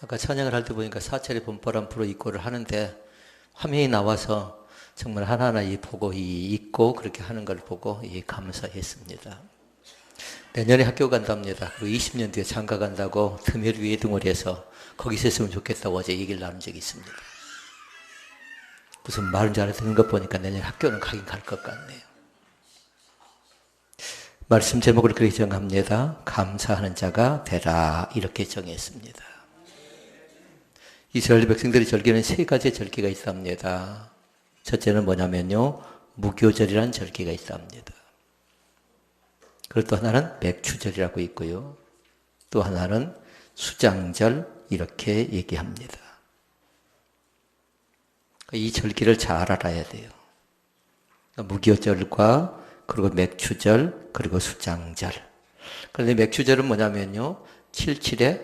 아까 찬양을 할 때 보니까 사찰의 본보람 프로 이꼬를 하는데 화면이 나와서 정말 하나하나 보고 읽고 그렇게 하는 걸 보고 감사했습니다. 내년에 학교 간답니다. 그리고 20년 뒤에 장가 간다고 금요일 위에 둥어리에서 거기서 있으면 좋겠다고 어제 얘기를 나눈 적이 있습니다. 무슨 말인지 알아듣는 것 보니까 내년 학교는 가긴 갈 것 같네요. 말씀 제목을 그렇게 정합니다. 감사하는 자가 되라 이렇게 정했습니다. 이스라엘 백성들이 절기는 세 가지의 절기가 있습니다. 첫째는 뭐냐면요, 무교절이라는 절기가 있습니다. 그리고 또 하나는 맥추절이라고 있고요. 또 하나는 수장절 이렇게 얘기합니다. 이 절기를 잘 알아야 돼요. 무교절과 그리고 맥추절 그리고 수장절. 그런데 맥추절은 뭐냐면요, 77에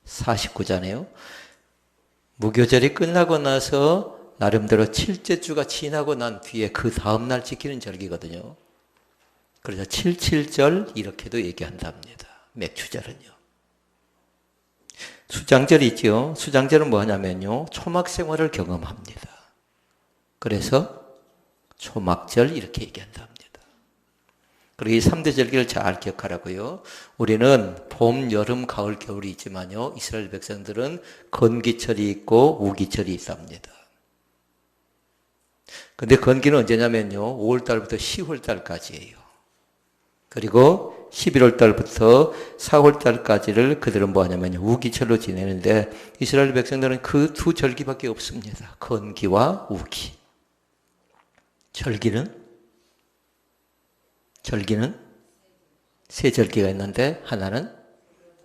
49잖아요. 무교절이 끝나고 나서 나름대로 7째 주가 지나고 난 뒤에 그 다음날 지키는 절기거든요. 그래서 77절 이렇게도 얘기한답니다. 맥추절은요. 수장절이 있죠. 수장절은 뭐냐면요, 초막 생활을 경험합니다. 그래서 초막절 이렇게 얘기한답니다. 그리고 이 3대 절기를 잘 기억하라고요. 우리는 봄, 여름, 가을, 겨울이 있지만요, 이스라엘 백성들은 건기철이 있고 우기철이 있습니다. 근데 건기는 언제냐면요, 5월달부터 10월달까지예요. 그리고 11월달부터 4월달까지를 그들은 뭐하냐면 우기철로 지내는데 이스라엘 백성들은 그 두 절기밖에 없습니다. 건기와 우기. 절기는 세 절기가 있는데 하나는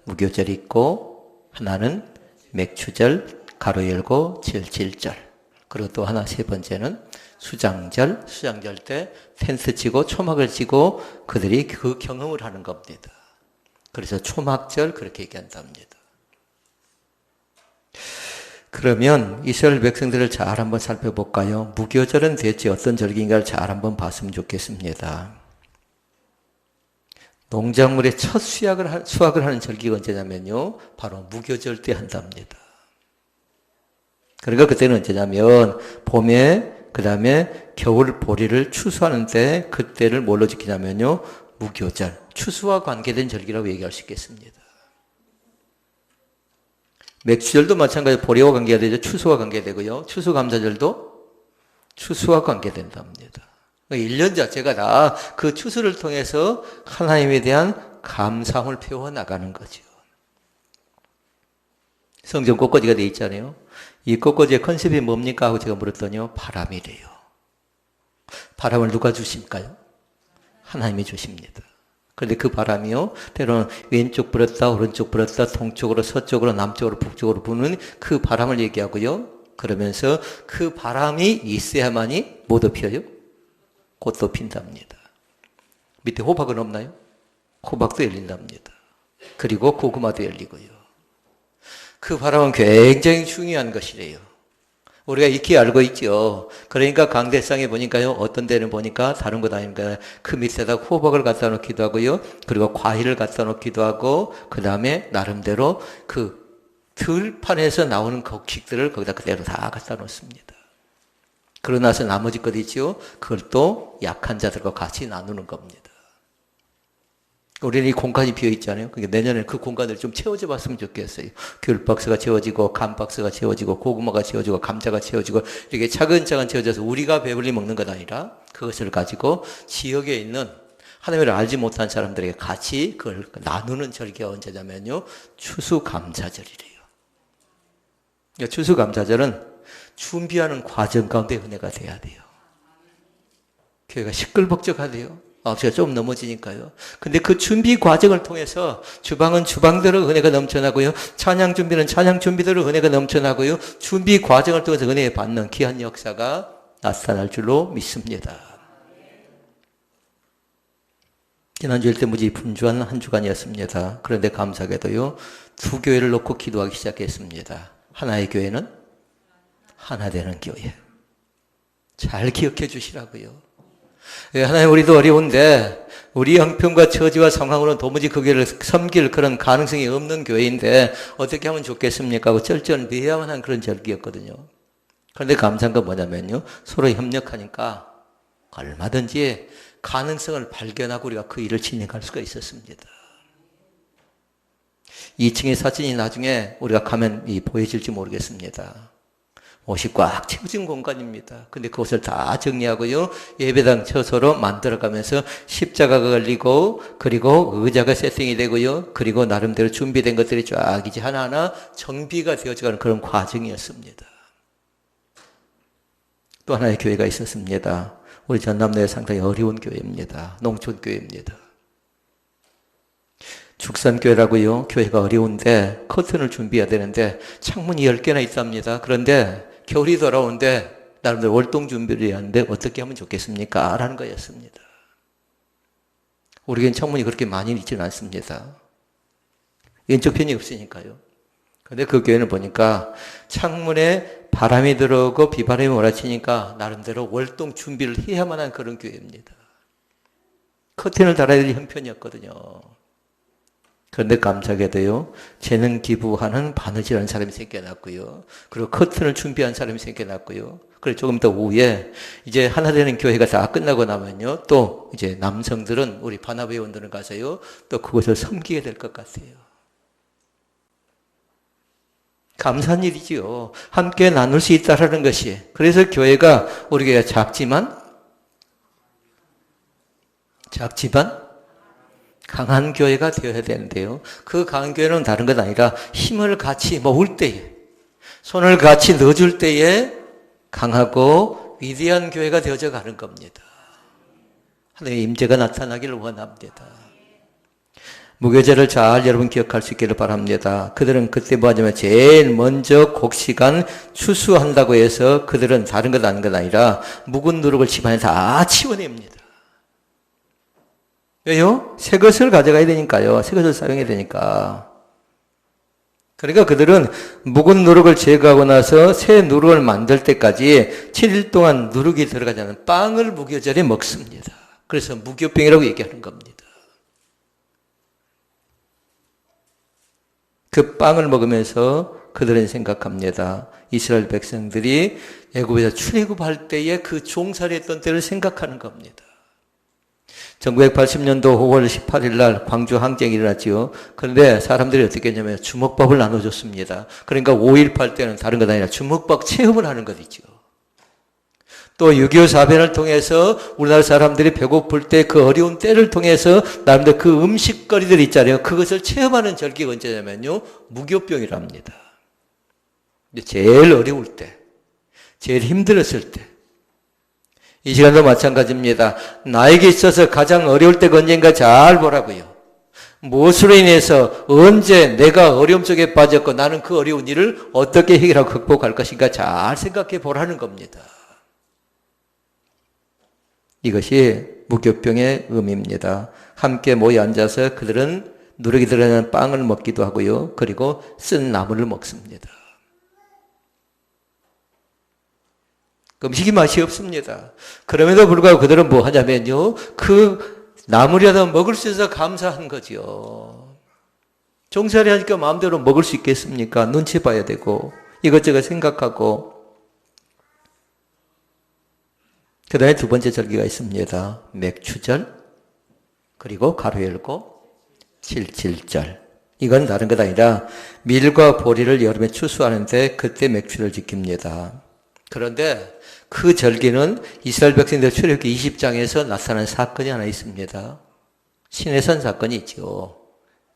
무교절이 있고 하나는 맥추절, 가로 열고 77절. 그리고 또 하나 세 번째는 수장절 때 텐트 치고 초막을 치고 그들이 그 경험을 하는 겁니다. 그래서 초막절 그렇게 얘기한답니다. 그러면 이스라엘 백성들을 잘 한번 살펴볼까요? 무교절은 대체 어떤 절기인가를 잘 한번 봤으면 좋겠습니다. 농작물의 첫 수확을 하는 절기가 언제냐면요, 바로 무교절 때 한답니다. 그러니까 그때는 언제냐면 봄에 그 다음에 겨울 보리를 추수하는데 그때를 뭘로 지키냐면요, 무교절, 추수와 관계된 절기라고 얘기할 수 있겠습니다. 맥추절도 마찬가지로 보리와 관계가 되죠. 추수와 관계되고요. 추수감사절도 추수와 관계된답니다. 1년 자체가 다 그 추수를 통해서 하나님에 대한 감사함을 표현나가는 거죠. 성전 꽃꽂이가 되어 있잖아요. 이 꽃꽂이의 컨셉이 뭡니까? 하고 제가 물었더니요, 바람이래요. 바람을 누가 주실까요? 하나님이 주십니다. 그런데 그 바람이요, 때로는 왼쪽 불었다, 오른쪽 불었다, 동쪽으로, 서쪽으로, 남쪽으로, 북쪽으로 부는 그 바람을 얘기하고요. 그러면서 그 바람이 있어야만이 뭐도 피어요? 꽃도 핀답니다. 밑에 호박은 없나요? 호박도 열린답니다. 그리고 고구마도 열리고요. 그 바람은 굉장히 중요한 것이래요. 우리가 익히 알고 있죠. 그러니까 강대상에 보니까요, 어떤 데는 보니까 다른 것 아닙니까? 그 밑에다 호박을 갖다 놓기도 하고요. 그리고 과일을 갖다 놓기도 하고, 그 다음에 나름대로 그 들판에서 나오는 곡식들을 거기다 그대로 다 갖다 놓습니다. 그러고 나서 나머지 것 있죠. 그걸 또 약한 자들과 같이 나누는 겁니다. 우리는 이 공간이 비어 있잖아요. 그러니까 내년에 그 공간을 좀 채워져 봤으면 좋겠어요. 귤박스가 채워지고, 감박스가 채워지고, 고구마가 채워지고, 감자가 채워지고, 이렇게 차근차근 채워져서 우리가 배불리 먹는 것 아니라 그것을 가지고 지역에 있는 하나님을 알지 못한 사람들에게 같이 그걸 나누는 절기가 언제냐면요, 추수감사절이래요. 그러니까 추수감사절은 준비하는 과정 가운데 은혜가 돼야 돼요. 교회가 시끌벅적하대요. 제가 좀 넘어지니까요. 근데 그 준비 과정을 통해서 주방은 주방대로 은혜가 넘쳐나고요. 찬양 준비는 찬양 준비대로 은혜가 넘쳐나고요. 준비 과정을 통해서 은혜 받는 귀한 역사가 나타날 줄로 믿습니다. 지난주일 때 무지 분주한 한 주간이었습니다. 그런데 감사하게도요, 두 교회를 놓고 기도하기 시작했습니다. 하나의 교회는 하나 되는 교회. 잘 기억해 주시라고요. 예, 하나님 우리도 어려운데 우리 형편과 처지와 상황으로는 도무지 그 교회를 섬길 그런 가능성이 없는 교회인데 어떻게 하면 좋겠습니까 하고 쩔쩔매야만 한 그런 절기였거든요. 그런데 감사한 건 뭐냐면요. 서로 협력하니까 얼마든지 가능성을 발견하고 우리가 그 일을 진행할 수가 있었습니다. 2층의 사진이 나중에 우리가 가면 보여질지 모르겠습니다. 옷이 꽉 채워진 공간입니다. 근데 그것을 다 정리하고요. 예배당 처소로 만들어가면서 십자가가 걸리고 그리고 의자가 세팅이 되고요. 그리고 나름대로 준비된 것들이 쫙 이제 하나하나 정비가 되어져가는 그런 과정이었습니다. 또 하나의 교회가 있었습니다. 우리 전남도에 상당히 어려운 교회입니다. 농촌교회입니다. 축산교회라고요. 교회가 어려운데 커튼을 준비해야 되는데 창문이 10개나 있답니다. 그런데 겨울이 돌아오는데 나름대로 월동 준비를 해야 하는데 어떻게 하면 좋겠습니까? 라는 거였습니다. 우리에겐 창문이 그렇게 많이 있지는 않습니다. 왼쪽 편이 없으니까요. 그런데 그 교회는 보니까 창문에 바람이 들어오고 비바람이 몰아치니까 나름대로 월동 준비를 해야만 한 그런 교회입니다. 커튼을 달아야 될 형편이었거든요. 그런데 감사하게도요, 재능 기부하는 바느질하는 사람이 생겨났고요. 그리고 커튼을 준비한 사람이 생겨났고요. 그리고 조금 더 오후에 이제 하나 되는 교회가 다 끝나고 나면요, 또 이제 남성들은 우리 반합회원들은 가서요, 또 그것을 섬기게 될 것 같아요. 감사한 일이지요. 함께 나눌 수 있다라는 것이. 그래서 교회가 우리 교회가 작지만 강한 교회가 되어야 되는데요. 그 강한 교회는 다른 것 아니라 힘을 같이 모을 때에, 손을 같이 넣어줄 때에 강하고 위대한 교회가 되어져 가는 겁니다. 하나님의 임재가 나타나기를 원합니다. 무교제를 잘 여러분 기억할 수 있기를 바랍니다. 그들은 그때 뭐 하냐면 제일 먼저 곡시간 추수한다고 해서 그들은 다른 것 아닌 것 아니라 묵은 누룩을 집안에 다 치워냅니다. 왜요? 새 것을 가져가야 되니까요. 새 것을 사용해야 되니까. 그러니까 그들은 묵은 누룩을 제거하고 나서 새 누룩을 만들 때까지 7일 동안 누룩이 들어가지 않은 빵을 무교절에 먹습니다. 그래서 무교병이라고 얘기하는 겁니다. 그 빵을 먹으면서 그들은 생각합니다. 이스라엘 백성들이 애굽에서 출애굽할 때에 그 종살이 했던 때를 생각하는 겁니다. 1980년도 5월 18일 날 광주 항쟁이 일어났지요. 그런데 사람들이 어떻게 했냐면 주먹밥을 나눠줬습니다. 그러니까 5.18 때는 다른 것 아니라 주먹밥 체험을 하는 것이죠. 또 6.25 사변을 통해서 우리나라 사람들이 배고플 때 그 어려운 때를 통해서 나름대로 그 음식거리들 있잖아요. 그것을 체험하는 절기가 언제냐면요. 무교병이랍니다. 제일 어려울 때, 제일 힘들었을 때. 이 시간도 마찬가지입니다. 나에게 있어서 가장 어려울 때가 언젠가 잘 보라고요. 무엇으로 인해서 언제 내가 어려움 속에 빠졌고 나는 그 어려운 일을 어떻게 해결하고 극복할 것인가 잘 생각해 보라는 겁니다. 이것이 무교병의 의미입니다. 함께 모여 앉아서 그들은 누룩이 들어가는 빵을 먹기도 하고요. 그리고 쓴 나물을 먹습니다. 음식이 맛이 없습니다. 그럼에도 불구하고 그들은 뭐 하냐면요. 그 나물이라도 먹을 수 있어서 감사한 거죠. 종살이 하니까 마음대로 먹을 수 있겠습니까? 눈치 봐야 되고 이것저것 생각하고. 그 다음에 두 번째 절기가 있습니다. 맥추절, 그리고 가로 열고 칠칠절. 이건 다른 것 아니라 밀과 보리를 여름에 추수하는데 그때 맥추를 지킵니다. 그런데 그 절기는 이스라엘 백성들 출애굽기 20장에서 나타난 사건이 하나 있습니다. 시내산 사건이 있죠.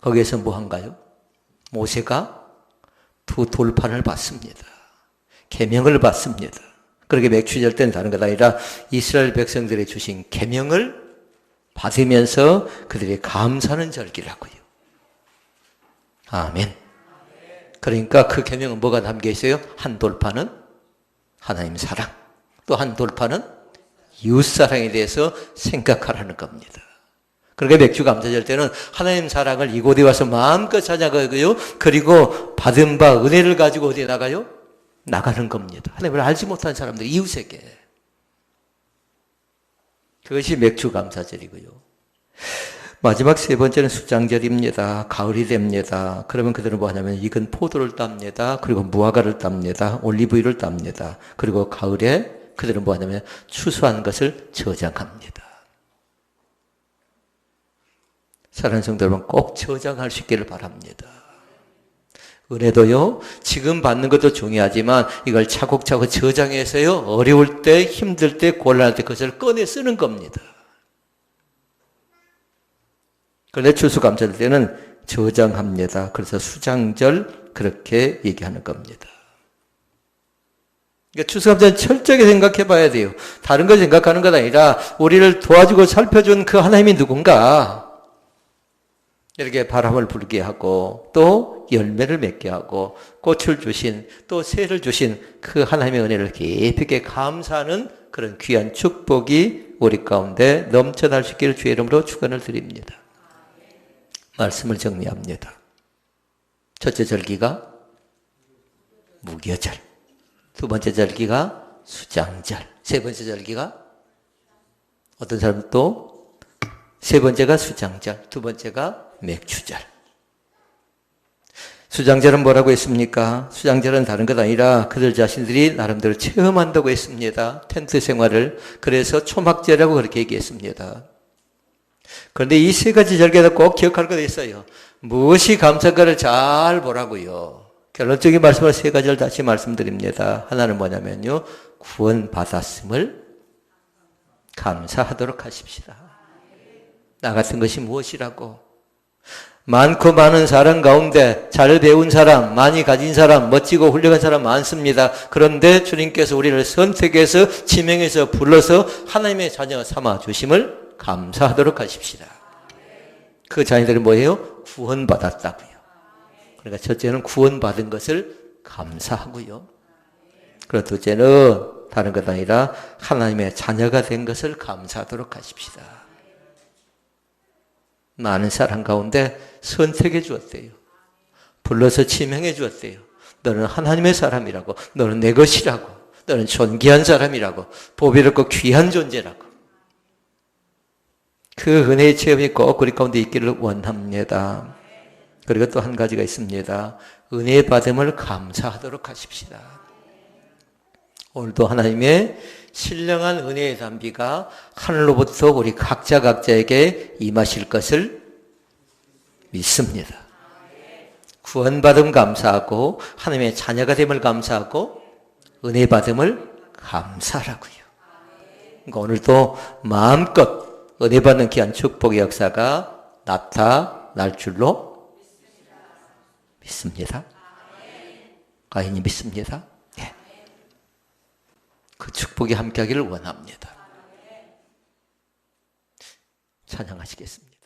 거기에서 뭐 한가요? 모세가 두 돌판을 받습니다. 계명을 받습니다. 그렇게 맥추절 때는 다른 것 아니라 이스라엘 백성들이 주신 계명을 받으면서 그들이 감사하는 절기라고요. 아멘. 그러니까 그 계명은 뭐가 담겨 있어요? 한 돌판은 하나님 사랑, 또 한 돌판은 이웃 사랑에 대해서 생각하라는 겁니다. 그러니까 맥주 감사절 때는 하나님 사랑을 이곳에 와서 마음껏 찾아가고요. 그리고 받은 바 은혜를 가지고 어디에 나가요? 나가는 겁니다. 하나님을 알지 못한 사람들, 이웃에게. 그것이 맥주 감사절이고요. 마지막 세 번째는 수장절입니다. 가을이 됩니다. 그러면 그들은 뭐 하냐면 익은 포도를 땁니다. 그리고 무화과를 땁니다. 올리브유를 땁니다. 그리고 가을에 그들은 뭐 하냐면 추수한 것을 저장합니다. 사랑하는 성도 여러분, 꼭 저장할 수 있기를 바랍니다. 은혜도요, 지금 받는 것도 중요하지만 이걸 차곡차곡 저장해서요, 어려울 때, 힘들 때, 곤란할 때 그것을 꺼내 쓰는 겁니다. 그런데 추수감사절 때는 저장합니다. 그래서 수장절 그렇게 얘기하는 겁니다. 그러니까 추수감사절은 철저하게 생각해 봐야 돼요. 다른 걸 생각하는 것 아니라 우리를 도와주고 살펴준 그 하나님이 누군가, 이렇게 바람을 불게 하고 또 열매를 맺게 하고 꽃을 주신 또 새를 주신 그 하나님의 은혜를 깊게 감사하는 그런 귀한 축복이 우리 가운데 넘쳐날 수 있기를 주의 이름으로 축원을 드립니다. 말씀을 정리합니다. 첫째 절기가 무교절, 두 번째 절기가 수장절, 세 번째 절기가 어떤 사람은 또 세 번째가 수장절, 두 번째가 맥주절. 수장절은 뭐라고 했습니까? 수장절은 다른 것 아니라 그들 자신들이 나름대로 체험한다고 했습니다. 텐트 생활을. 그래서 초막절이라고 그렇게 얘기했습니다. 그런데 이 세 가지 절기도 꼭 기억할 것도 있어요. 무엇이 감사인가를 잘 보라고요. 결론적인 말씀을 세 가지를 다시 말씀드립니다. 하나는 뭐냐면요, 구원받았음을 감사하도록 하십시다. 나 같은 것이 무엇이라고? 많고 많은 사람 가운데 잘 배운 사람, 많이 가진 사람, 멋지고 훌륭한 사람 많습니다. 그런데 주님께서 우리를 선택해서 지명해서 불러서 하나님의 자녀 삼아 주심을 감사하도록 하십시다. 그 자녀들이 뭐예요? 구원받았다고요. 그러니까 첫째는 구원받은 것을 감사하고요. 그리고 둘째는 다른 것 아니라 하나님의 자녀가 된 것을 감사하도록 하십시다. 많은 사람 가운데 선택해 주었대요. 불러서 지명해 주었대요. 너는 하나님의 사람이라고, 너는 내 것이라고, 너는 존귀한 사람이라고, 보배롭고 귀한 존재라고. 그 은혜의 체험이 꼭 우리 가운데 있기를 원합니다. 그리고 또 한 가지가 있습니다. 은혜 받음을 감사하도록 하십시다. 오늘도 하나님의 신령한 은혜의 담비가 하늘로부터 우리 각자에게 임하실 것을 믿습니다. 구원받음 감사하고 하나님의 자녀가 됨을 감사하고 은혜 받음을 감사하라고요. 그러니까 오늘도 마음껏 은혜 받는 귀한 축복의 역사가 나타날 줄로 믿습니다. 가인이 믿습니다. 네. 그 축복이 함께하기를 원합니다. 찬양하시겠습니다.